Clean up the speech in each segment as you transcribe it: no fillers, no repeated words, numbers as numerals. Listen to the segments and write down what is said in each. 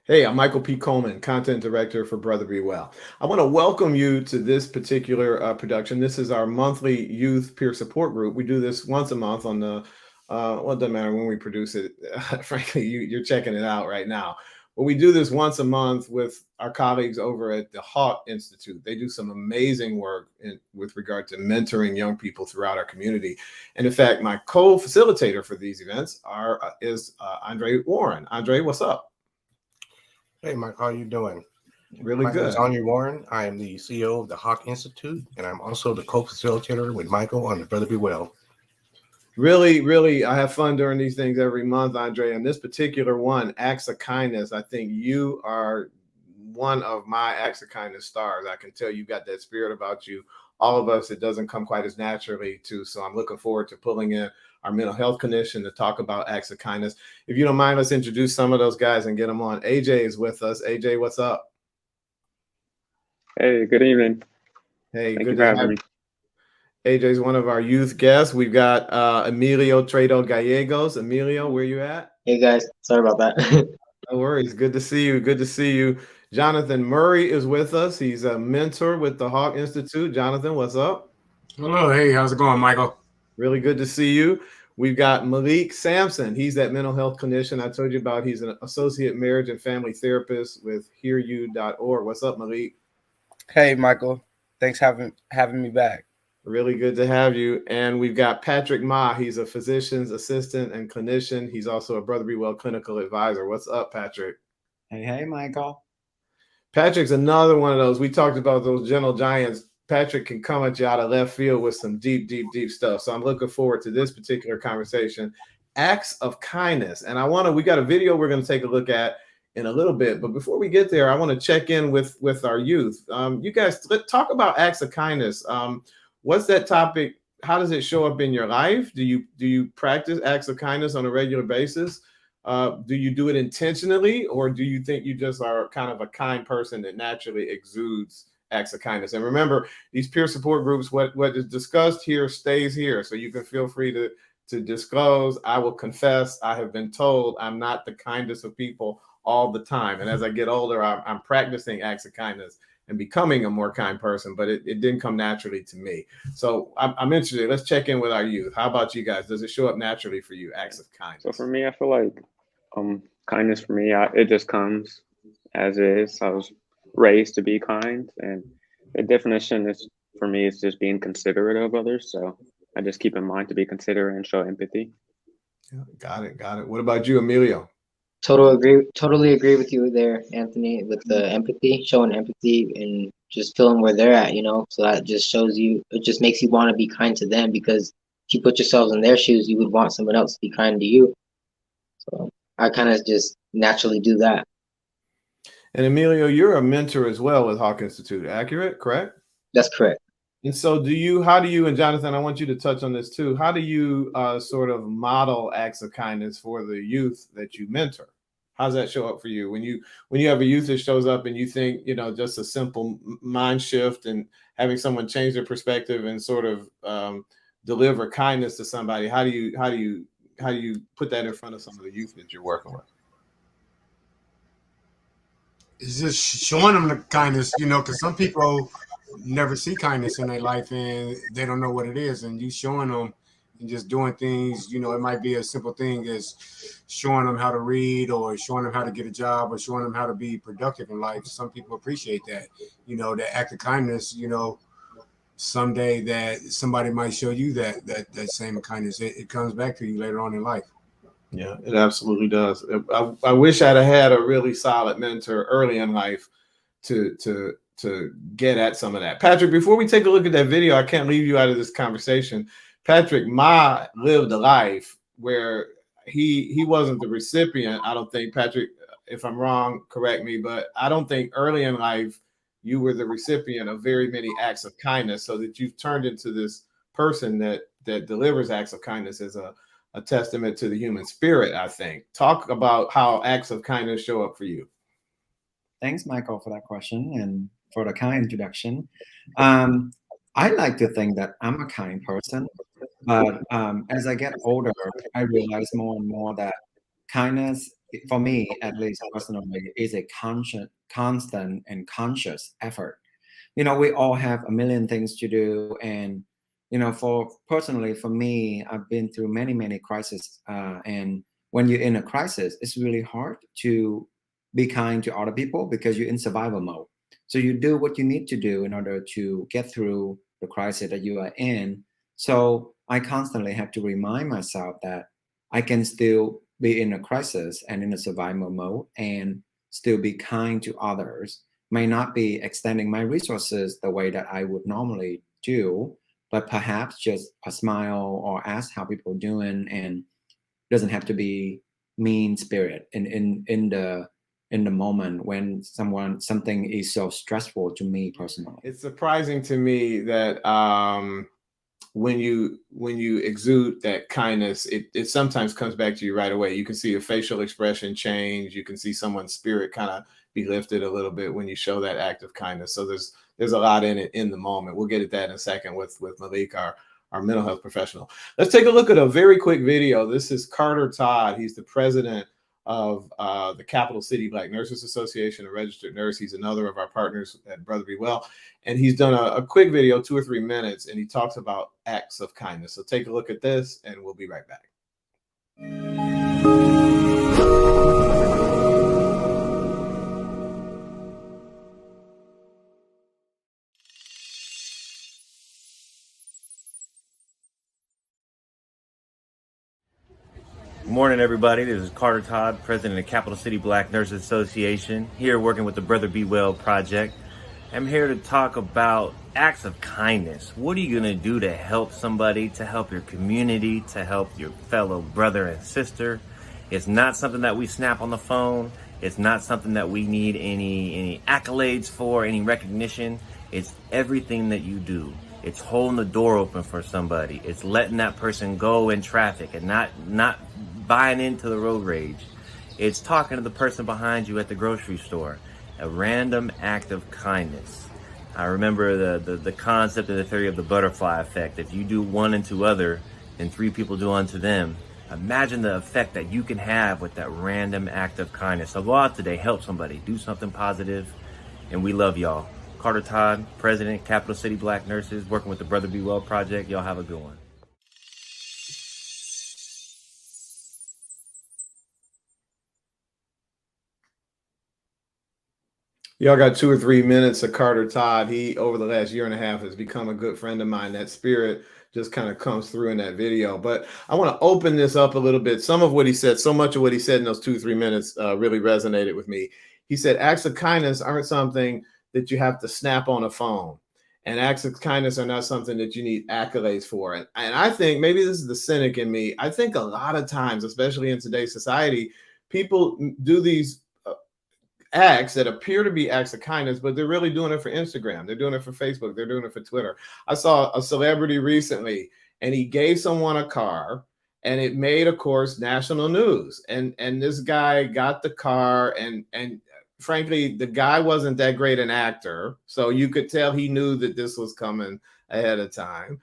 Hey, I'm Michael P. Coleman, Content Director for Brother Be Well. I want to welcome you to this particular production. This is our monthly youth peer support group. We do this once a month on the, well, it doesn't matter when we produce it. Frankly, you're checking it out right now. But we do this once a month with our colleagues over at the Hawk Institute. They do some amazing work with regard to mentoring young people throughout our community. And in fact, my co-facilitator for these events is Andre Warren. Andre, what's up? Hey, Mike, how are you doing? Really My name is good. Anya Warren. I am the CEO of the Hawk Institute, and I'm also the co-facilitator with Michael on the Brother Be Well. Really, I have fun during these things every month, Andre. And this particular one, Acts of Kindness, I think you are one of my Acts of Kindness stars. I can tell you got that spirit about you. All of us, it doesn't come quite as naturally to. So I'm looking forward to pulling in our mental health clinician to talk about Acts of Kindness. If you don't mind, let's introduce some of those guys and get them on. AJ is with us. AJ, what's up? Hey, good evening. Hey, Thank you good for to having have me. AJ is one of our youth guests. We've got Emilio Treto-Gallegos. Emilio, where you at? Hey guys, sorry about that. No worries. Good to see you. Good to see you. Jonathan Murry is with us. He's a mentor with the Hawk Institute. Jonathan, what's up? Hello. Hey, how's it going, Michael? Really good to see you. We've got Malik Sampson. He's that mental health clinician I told you about. He's an associate marriage and family therapist with hearyou.org. What's up, Malik? Hey, Michael. Thanks having me back. Really good to have you. And we've got Patrick Ma. He's a physician's assistant and clinician. He's also a Brother Be Well clinical advisor. What's up, Patrick? Hey, Michael. Patrick's another one of those. We talked about those gentle giants. Patrick can come at you out of left field with some deep stuff. So I'm looking forward to this particular conversation. Acts of kindness. And we got a video we're going to take a look at in a little bit. But before we get there, I want to check in with our youth. You guys talk about acts of kindness. What's that topic? How does it show up in your life? Do you practice acts of kindness on a regular basis? Do you do it intentionally, or do you think you just are kind of a kind person that naturally exudes acts of kindness? And remember, these peer support groups, what is discussed here stays here. So you can feel free to disclose. I will confess, I have been told I'm not the kindest of people all the time. And as I get older, I'm practicing acts of kindness and becoming a more kind person, but it didn't come naturally to me. So I'm interested. Let's check in with our youth. How about you guys? Does it show up naturally for you, acts of kindness? So for me, I feel like kindness for me, it just comes as is. I was raised to be kind, and the definition is for me is just being considerate of others. So I just keep in mind to be considerate and show empathy. Yeah, got it. What about you, Emilio? Totally agree with you there, Anthony, with the empathy, showing empathy and just feeling where they're at, So that just shows you, it just makes you want to be kind to them, because if you put yourselves in their shoes, you would want someone else to be kind to you. So I kind of just naturally do that. And Emilio, you're a mentor as well with Hawk Institute, accurate, correct? That's correct. And so how do you, and Jonathan, I want you to touch on this too. How do you sort of model acts of kindness for the youth that you mentor? How does that show up for you when you have a youth that shows up and you think, just a simple mind shift and having someone change their perspective and sort of deliver kindness to somebody? How do you put that in front of some of the youth that you're working with? It's just showing them the kindness, because some people never see kindness in their life and they don't know what it is. And you showing them and just doing things, it might be a simple thing as showing them how to read, or showing them how to get a job, or showing them how to be productive in life. Some people appreciate that, that act of kindness, someday that somebody might show you that same kindness. It comes back to you later on in life. Yeah, it absolutely does. I wish I'd have had a really solid mentor early in life to get at some of that. Patrick, before we take a look at that video, I can't leave you out of this conversation. Patrick Ma lived a life where he wasn't the recipient. I don't think, Patrick, if I'm wrong, correct me, but I don't think early in life you were the recipient of very many acts of kindness, so that you've turned into this person that delivers acts of kindness as a testament to the human spirit, I think. Talk about how acts of kindness show up for you. Thanks, Michael, for that question and for the kind introduction. I like to think that I'm a kind person, but as I get older, I realize more and more that kindness for me, at least personally, is a constant and conscious effort. We all have a million things to do, and for personally, for me, I've been through many, many crises, and when you're in a crisis, it's really hard to be kind to other people because you're in survival mode. So you do what you need to do in order to get through the crisis that you are in. So I constantly have to remind myself that I can still be in a crisis and in a survival mode and still be kind to others. May not be extending my resources the way that I would normally do, but perhaps just a smile or ask how people are doing, and doesn't have to be mean spirit in the moment when something is so stressful to me personally. It's surprising to me that when you exude that kindness, it sometimes comes back to you right away. You can see a facial expression change. You can see someone's spirit kind of be lifted a little bit when you show that act of kindness. So there's a lot in it in the moment. We'll get at that in a second with Malik, our mental health professional. Let's take a look at a very quick video. This is Carter Todd. He's the president of the Capital City Black Nurses Association, a registered nurse. He's another of our partners at Brother Be Well. And he's done a quick video, 2 or 3 minutes, and he talks about acts of kindness. So take a look at this, and we'll be right back. Morning, everybody. This is Carter Todd, president of Capital City Black Nurses Association, here working with the Brother Be Well project. I'm here to talk about acts of kindness. What are you going to do to help somebody, to help your community, to help your fellow brother and sister? It's not something that we snap on the phone. It's not something that we need any accolades for, any recognition. It's everything that you do. It's holding the door open for somebody. It's letting that person go in traffic and not buying into the road rage. It's talking to the person behind you at the grocery store. A random act of kindness. I remember the concept and the theory of the butterfly effect. If you do one unto other, then 3 people do unto them. Imagine the effect that you can have with that random act of kindness. So go out today, help somebody, do something positive, and we love y'all. Carter Todd, president, Capital City Black Nurses, working with the Brother Be Well project. Y'all have a good one. Y'all got 2 or 3 minutes of Carter Todd. He, over the last year and a half, has become a good friend of mine. That spirit just kind of comes through in that video. But I want to open this up a little bit. Some of what he said, so much of what he said in those 2 or 3 minutes really resonated with me. He said acts of kindness aren't something that you have to snap on a phone. And acts of kindness are not something that you need accolades for. And I think, maybe this is the cynic in me, I think a lot of times, especially in today's society, people do these acts that appear to be acts of kindness, but they're really doing it for Instagram. They're doing it for Facebook. They're doing it for Twitter. I saw a celebrity recently, and he gave someone a car, and it made, of course, national news. And this guy got the car, and frankly, the guy wasn't that great an actor, so you could tell he knew that this was coming ahead of time.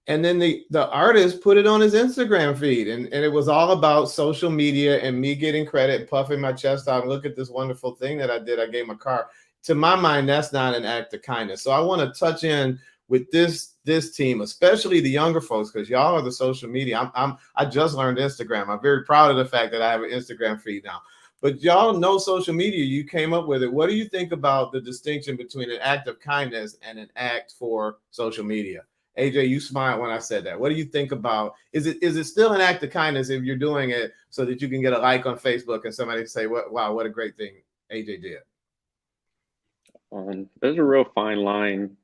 And then the artist put it on his Instagram feed, and it was all about social media and me getting credit, puffing my chest out, and look at this wonderful thing that I did. I gave him a car. To my mind, that's not an act of kindness. So I want to touch in with this team, especially the younger folks, because y'all are the social media. I just learned Instagram. I'm very proud of the fact that I have an Instagram feed now. But y'all know social media. You came up with it. What do you think about the distinction between an act of kindness and an act for social media? AJ, you smiled when I said that. What do you think about, is it still an act of kindness if you're doing it so that you can get a like on Facebook and somebody say, wow, what a great thing AJ did? There's a real fine line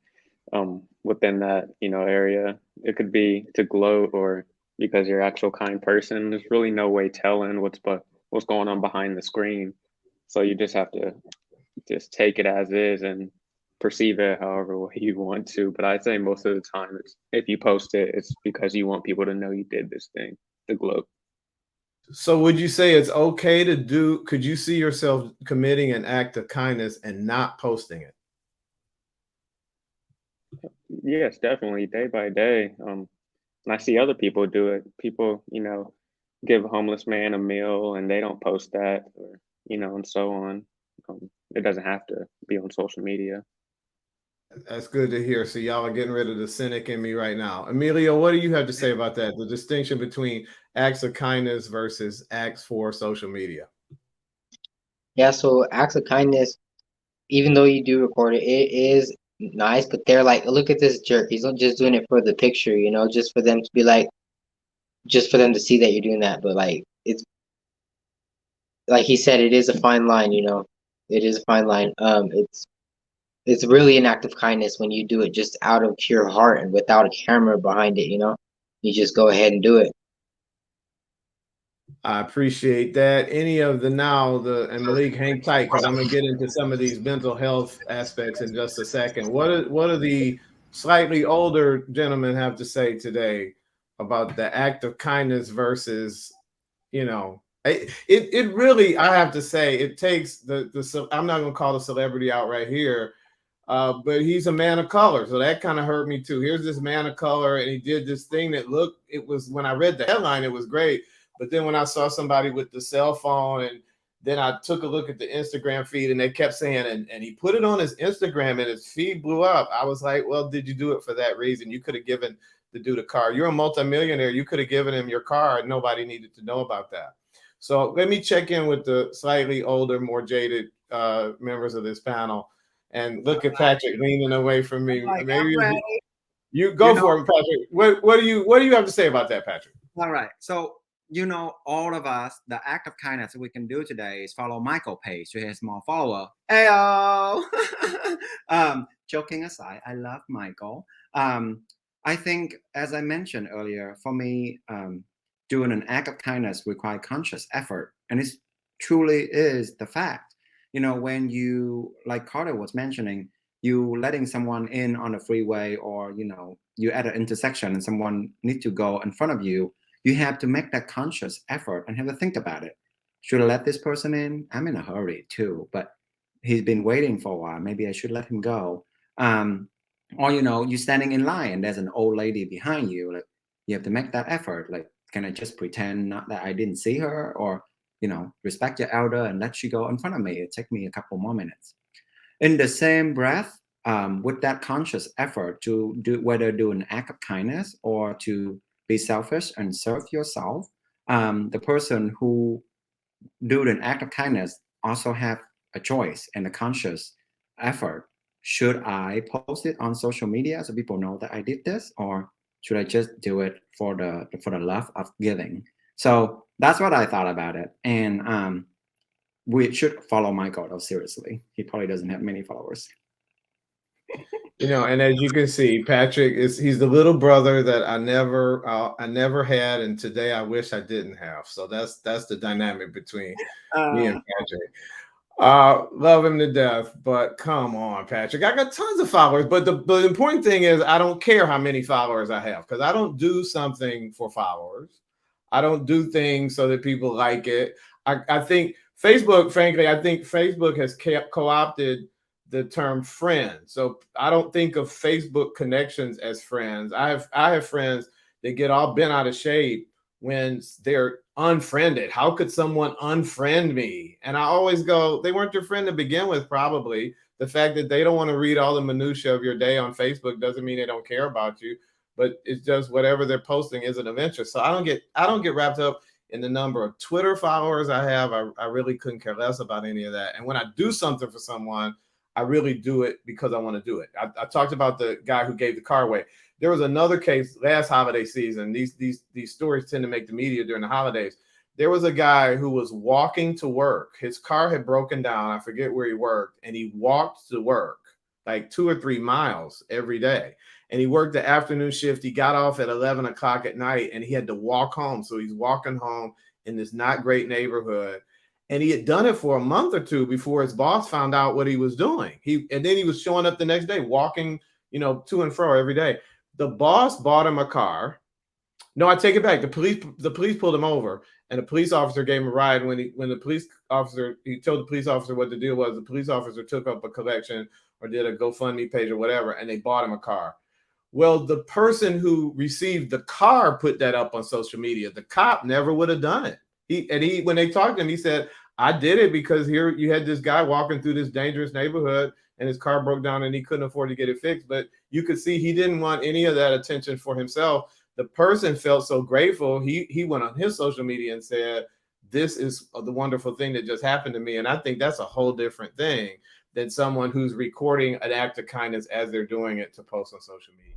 within that, area. It could be to gloat or because you're an actual kind person. There's really no way telling what's going on behind the screen. So you just have to just take it as is and perceive it however way you want to. But I'd say most of the time, if you post it, it's because you want people to know you did this thing, the globe. So would you say it's okay to do, could you see yourself committing an act of kindness and not posting it? Yes, definitely, day by day. And I see other people do it. People, give a homeless man a meal and they don't post that, or and so on. It doesn't have to be on social media. That's good to hear. So y'all are getting rid of the cynic in me right now. Emilio, what do you have to say about that? The distinction between acts of kindness versus acts for social media. Yeah, so acts of kindness, even though you do record it, it is nice, but they're like, look at this jerk. He's not just doing it for the picture, just for them to be like, just for them to see that you're doing that. But like, it's like he said, it is a fine line. It is a fine line. It's really an act of kindness when you do it just out of pure heart and without a camera behind it. You just go ahead and do it. I appreciate that. Any of the and Malik, hang tight because I'm gonna get into some of these mental health aspects in just a second. What are the slightly older gentlemen have to say today about the act of kindness versus, it really, I have to say, it takes the I'm not gonna call the celebrity out right here, but he's a man of color, so that kind of hurt me too. Here's this man of color, and he did this thing that it was, when I read the headline, it was great. But then when I saw somebody with the cell phone, and then I took a look at the Instagram feed, and they kept saying, and he put it on his Instagram, and his feed blew up. I was like, well, did you do it for that reason? You could have given the dude a car. You're a multimillionaire. You could have given him your car, and nobody needed to know about that. So let me check in with the slightly older, more jaded members of this panel, and look at Patrick leaning away from me. Like, Maybe you go for it, Patrick. What do you have to say about that, Patrick? All right. So, all of us, the act of kindness we can do today is follow Michael page to his small follower. Heyo! Joking aside, I love Michael. I think, as I mentioned earlier, for me, doing an act of kindness requires conscious effort. And it truly is the fact. When you, like Carter was mentioning, you letting someone in on a freeway, or, you at an intersection and someone needs to go in front of you, you have to make that conscious effort and have to think about it. Should I let this person in? I'm in a hurry too, but he's been waiting for a while. Maybe I should let him go. Or, you're standing in line and there's an old lady behind you. Like, you have to make that effort. Like, can I just pretend not that I didn't see her? Or, respect your elder and let you go in front of me. It take me a couple more minutes. In the same breath, with that conscious effort to do an act of kindness or to be selfish and serve yourself, the person who do an act of kindness also have a choice and a conscious effort. Should I post it on social media so people know that I did this, or should I just do it for the love of giving? So that's what I thought about it. And we should follow Michael, though, seriously. He probably doesn't have many followers. And as you can see, Patrick he's the little brother that I never had, and today I wish I didn't have. So that's the dynamic between me and Patrick. Love him to death, but come on, Patrick. I got tons of followers, but the important thing is I don't care how many followers I have, because I don't do something for followers. I don't do things so that people like it. I think Facebook, frankly, has co-opted the term friend. So I don't think of Facebook connections as friends. I have friends that get all bent out of shape when they're unfriended. How could someone unfriend me? And I always go, they weren't your friend to begin with, probably. The fact that they don't want to read all the minutia of your day on Facebook doesn't mean they don't care about you, but it's just whatever they're posting isn't of interest. So I don't get wrapped up in the number of Twitter followers I have. I really couldn't care less about any of that. And when I do something for someone, I really do it because I want to do it. I talked about the guy who gave the car away. There was another case last holiday season. These stories tend to make the media during the holidays. There was a guy who was walking to work. His car had broken down. I forget where he worked. And he walked to work like 2 or 3 miles every day. And he worked the afternoon shift. He got off at 11 o'clock at night, and he had to walk home. So he's walking home in this not great neighborhood. And he had done it for a month or two before his boss found out what he was doing. And then he was showing up the next day, walking, to and fro every day. The boss bought him a car. No, I take it back. The police pulled him over, and the police officer gave him a ride. When he told the police officer what the deal was, the police officer took up a collection or did a GoFundMe page or whatever, and they bought him a car. Well, the person who received the car put that up on social media. The cop never would have done it. He when they talked to him, he said, I did it because here you had this guy walking through this dangerous neighborhood and his car broke down and he couldn't afford to get it fixed. But you could see he didn't want any of that attention for himself. The person felt so grateful. He went on his social media and said, this is the wonderful thing that just happened to me. And I think that's a whole different thing than someone who's recording an act of kindness as they're doing it to post on social media.